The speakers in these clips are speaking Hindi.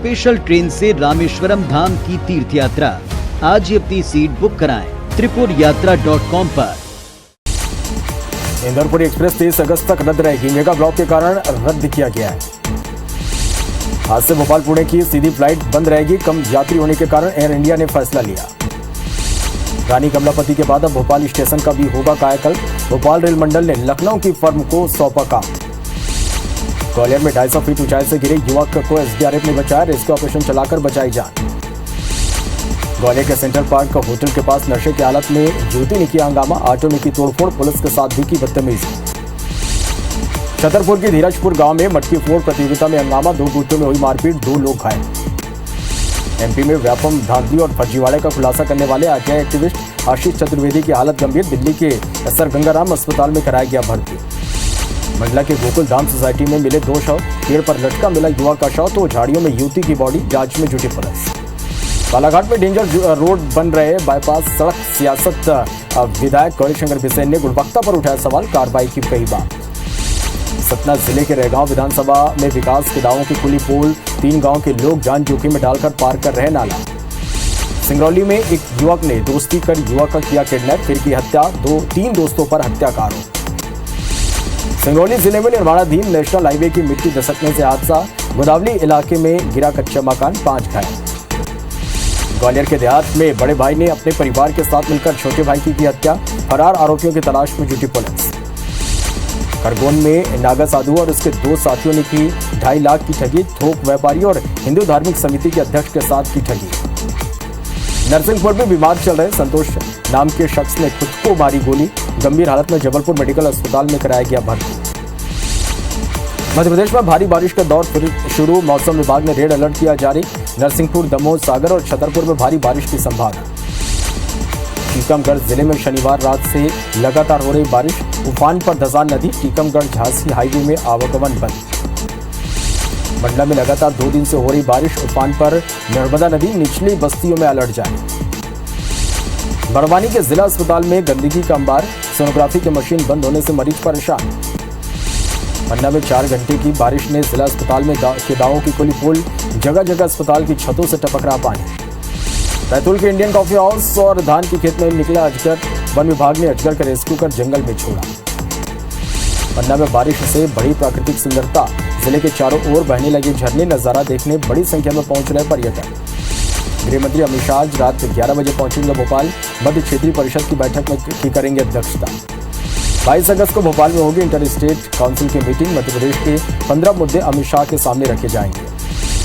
स्पेशल ट्रेन से रामेश्वरम धाम की तीर्थ यात्रा। आज ही अपनी सीट बुक कराएं त्रिपुरयात्रा.com पर। इंदौरपुरी एक्सप्रेस 23 अगस्त तक रद्द रहेगी। मेगा ब्लॉक के कारण रद्द किया गया है। आज से भोपाल पुणे की सीधी फ्लाइट बंद रहेगी। कम यात्री होने के कारण एयर इंडिया ने फैसला लिया। रानी कमलापति के बाद अब भोपाल स्टेशन का भी होगा कायाकल्प। भोपाल रेल मंडल ने लखनऊ की फर्म को सौंपा काम। ग्वालियर में 250 फीट ऊंचाई से गिरे युवक को एसडीआरएफ ने बचाया। रेस्क्यू ऑपरेशन चलाकर बचाई जान। ग्वालियर के सेंट्रल पार्क होटल के पास नशे की हालत में युवती ने किया हंगामा। ऑटो में की तोड़फोड़, पुलिस के साथ भी की बदतमीजी। छतरपुर के धीरजपुर गांव में मटकी फोड़ प्रतियोगिता में हंगामा। 2 गुटों में हुई मारपीट, 2 लोग घायल। एमपी में व्यापम धांधली और फर्जीवाड़े का खुलासा करने वाले आरटीआई एक्टिविस्ट आशीष चतुर्वेदी की हालत गंभीर। दिल्ली के सर गंगाराम अस्पताल में कराया गया भर्ती। मंडला के गोकुल धाम सोसाइटी में मिले 2 शव। पेड़ पर लटका मिला युवक का शव तो झाड़ियों में युवती की बॉडी। जांच में जुटी पुलिस। बालाघाट में डेंजर रोड बन रहे बाईपास सड़क सियासत। विधायक गौरीशंकर बिसेन ने गुणवत्ता पर उठाया सवाल, कार्रवाई की कही बात। सतना जिले के रैगांव विधानसभा में विकास के दावों की खुली पोल। 3 गांव के लोग जान जोखिम में डालकर पार कर रहे नाला। सिंगरौली में एक युवक ने दोस्ती कर युवक का किया किडनैप, फिर की हत्या। 3 दोस्तों पर हत्या का आरोप। सिंगरौली जिले में निर्माणाधीन नेशनल हाईवे की मिट्टी दसकने से हादसा। गोदावली इलाके में गिरा कच्चा मकान, 5 घायल। ग्वालियर के देहात में बड़े भाई ने अपने परिवार के साथ मिलकर छोटे भाई की हत्या। फरार आरोपियों की तलाश में जुटी पुलिस। खरगोन में नागा साधु और उसके 2 साथियों ने की 2.5 लाख की ठगी। थोक व्यापारी और हिंदू धार्मिक समिति के अध्यक्ष के साथ की ठगी। नरसिंहपुर में बीमार चल रहे संतोष नाम के शख्स ने खुद को मारी गोली। गंभीर हालत में जबलपुर मेडिकल अस्पताल में कराया गया भर्ती। मध्य प्रदेश में भारी बारिश का दौर फिर शुरू। मौसम विभाग ने रेड अलर्ट किया जारी। नरसिंहपुर, दमोह, सागर और छतरपुर में भारी बारिश की संभावना। टीकमगढ़ जिले में शनिवार रात से लगातार हो रही बारिश। उफान पर धसान नदी। टीकमगढ़ झांसी हाईवे में आवागमन बंद। मंडला में लगातार 2 दिन से हो रही बारिश। उफान पर नर्मदा नदी। निचली बस्तियों में अलर्ट जारी। बड़वानी के जिला अस्पताल में गंदगी का अंबार। सोनोग्राफी की मशीन बंद होने से मरीज परेशान। पन्ना में 4 घंटे की बारिश ने जिला अस्पताल में के दावों की खुली पोल। जगह जगह अस्पताल की छतों से टपक रहा पानी। बैतूल के इंडियन कॉफी हाउस और धान की खेत में निकला अजगर। वन विभाग ने अजगर का रेस्क्यू कर जंगल में छोड़ा। पन्ना में बारिश से बढ़ी प्राकृतिक सुंदरता। जिले के चारों ओर बहने लगे झरने। नजारा देखने बड़ी संख्या में पहुंच रहे पर्यटक। गृह मंत्री अमित शाह आज रात 11 बजे पहुंचेंगे भोपाल। मध्य क्षेत्रीय परिषद की बैठक में करेंगे अध्यक्षता। 22 अगस्त को भोपाल में होगी इंटर स्टेट काउंसिल की मीटिंग। मध्य प्रदेश के 15 मुद्दे अमित शाह के सामने रखे जाएंगे।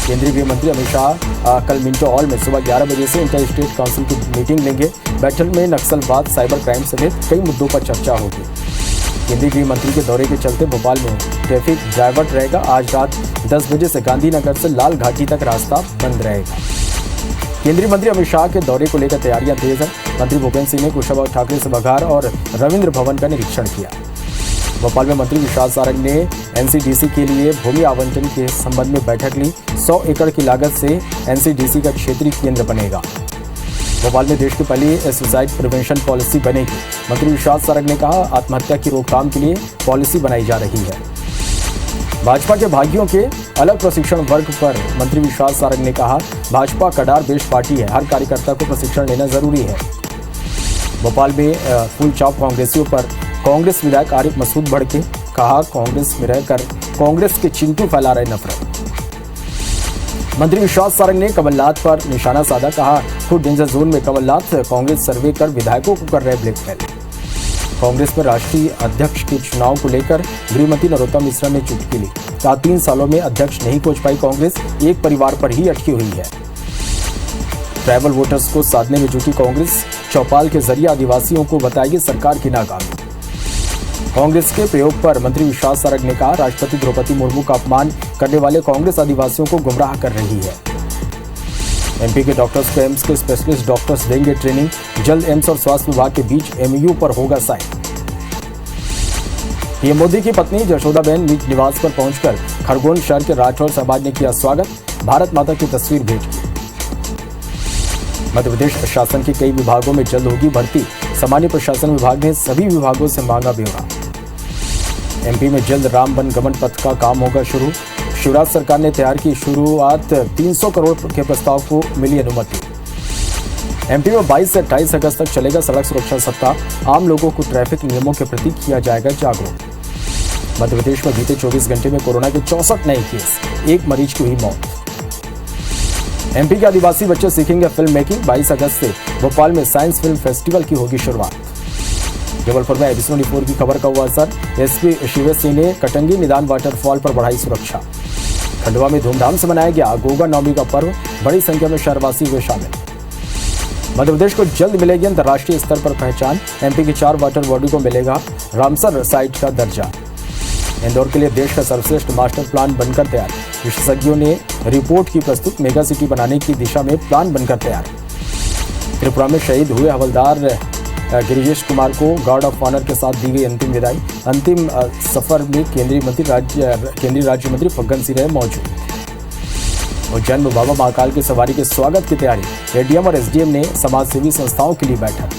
केंद्रीय गृह मंत्री अमित शाह कल मिंटो हॉल में सुबह 11 बजे से इंटर स्टेट काउंसिल की मीटिंग लेंगे। बैठक में नक्सलवाद, साइबर क्राइम समेत कई मुद्दों पर चर्चा होगी। केंद्रीय गृह मंत्री के दौरे के चलते भोपाल में ट्रैफिक डायवर्ट रहेगा। आज रात 10 बजे से गांधीनगर से लाल घाटी तक रास्ता बंद रहेगा। केंद्रीय मंत्री अमित शाह के दौरे को लेकर तैयारियां तेज हैं। मंत्री भूपेंद्र सिंह ने कुशाभाऊ ठाकरे सभागार और रविंद्र भवन का निरीक्षण किया। भोपाल में मंत्री विशाल सारंग ने एनसीडीसी के लिए भूमि आवंटन के संबंध में बैठक ली। 100 एकड़ की लागत से एनसीडीसी का क्षेत्रीय केंद्र बनेगा। भोपाल में देश की पहली सुसाइड प्रिवेंशन पॉलिसी बनेगी। मंत्री विशाल सारंग ने कहा, आत्महत्या की रोकथाम के लिए पॉलिसी बनाई जा रही है। भाजपा के भागियों के अलग प्रशिक्षण वर्ग पर मंत्री विशाल सारंग ने कहा, भाजपा कडार बेस्ड पार्टी है, हर कार्यकर्ता को प्रशिक्षण लेना जरूरी है। भोपाल में फुल चौक कांग्रेसियों पर कांग्रेस विधायक आरिफ मसूद भड़के। कहा, कांग्रेस में रहकर कांग्रेस के चिंटू फैला रहे नफरत। मंत्री विशाल सारंग ने कमलनाथ पर निशाना साधा। कहा, खुद डेंजर जोन में कमलनाथ, कांग्रेस सर्वे कर विधायकों को कर रहे ब्लैकमेल। कांग्रेस में राष्ट्रीय अध्यक्ष के चुनाव को लेकर गृहमंत्री नरोत्तम मिश्रा ने चुटकी ली। कहा, 3 सालों में अध्यक्ष नहीं खोज पाई कांग्रेस, एक परिवार पर ही अटकी हुई है। ट्राइबल वोटर्स को साधने में जुटी कांग्रेस। चौपाल के जरिए आदिवासियों को बताएगी सरकार की नाकामी। कांग्रेस के प्रयोग पर मंत्री विशाल सारंग ने कहा, राष्ट्रपति द्रौपदी मुर्मू का अपमान करने वाले कांग्रेस आदिवासियों को गुमराह कर रही है। एमपी के डॉक्टर्स को एम्स के स्पेशलिस्ट डॉक्टर्स देंगे ट्रेनिंग। जल्द एम्स और स्वास्थ्य विभाग के बीच एमओयू पर होगा साइन। पीएम मोदी की पत्नी जशोदाबेन निज निवास पर पहुंचकर खरगोन शहर के राठौर समाज ने किया स्वागत। भारत माता की तस्वीर भेंट की। मध्य प्रदेश प्रशासन के कई विभागों में जल्द होगी भर्ती। सामान्य प्रशासन विभाग ने सभी विभागों से मांगा ब्यौरा। एमपी में जल्द राम वन गमन पथ का काम होगा शुरू। शिवराज सरकार ने तैयार की शुरुआत 300 करोड़ के प्रस्ताव को मिली अनुमति। एमपी में 22 से 28 अगस्त तक चलेगा सड़क सुरक्षा सप्ताह। आम लोगों को ट्रैफिक नियमों के प्रति किया जाएगा जागरूक। मध्य प्रदेश में बीते 24 घंटे में कोरोना के 64 नए केस, एक मरीज की हुई मौत। एमपी के आदिवासी बच्चे सीखेंगे फिल्म मेकिंग। 22 अगस्त से भोपाल में साइंस फिल्म फेस्टिवल की होगी शुरुआत। जबलपुर में एपिसोड 4 की खबर का हुआ असर। एसपी शिवेश सिंह ने कटंगी निदान वाटरफॉल पर बढ़ाई सुरक्षा। खंडवा में धूमधाम से मनाया गया गोगा नवमी का पर्व। बड़ी संख्या में शहरवासी हुए शामिल। मध्य प्रदेश को जल्द मिलेगी अंतर्राष्ट्रीय स्तर पर पहचान। एमपी की 4 वाटर बॉडी को मिलेगा रामसर साइट का दर्जा। इंदौर के लिए देश का सर्वश्रेष्ठ मास्टर प्लान बनकर तैयार। विशेषज्ञों ने रिपोर्ट की प्रस्तुत। मेगा सिटी बनाने की दिशा में प्लान बनकर तैयार। त्रिपुरा में शहीद हुए हवलदार गिरिजेश कुमार को गार्ड ऑफ ऑनर के साथ दी गई अंतिम विदाई। अंतिम सफर में केंद्रीय राज्य मंत्री फग्गन सिंह रहे मौजूद। उज्जैन में बाबा महाकाल की सवारी के स्वागत की तैयारी। एडीएम और एसडीएम ने समाजसेवी संस्थाओं के लिए बैठक।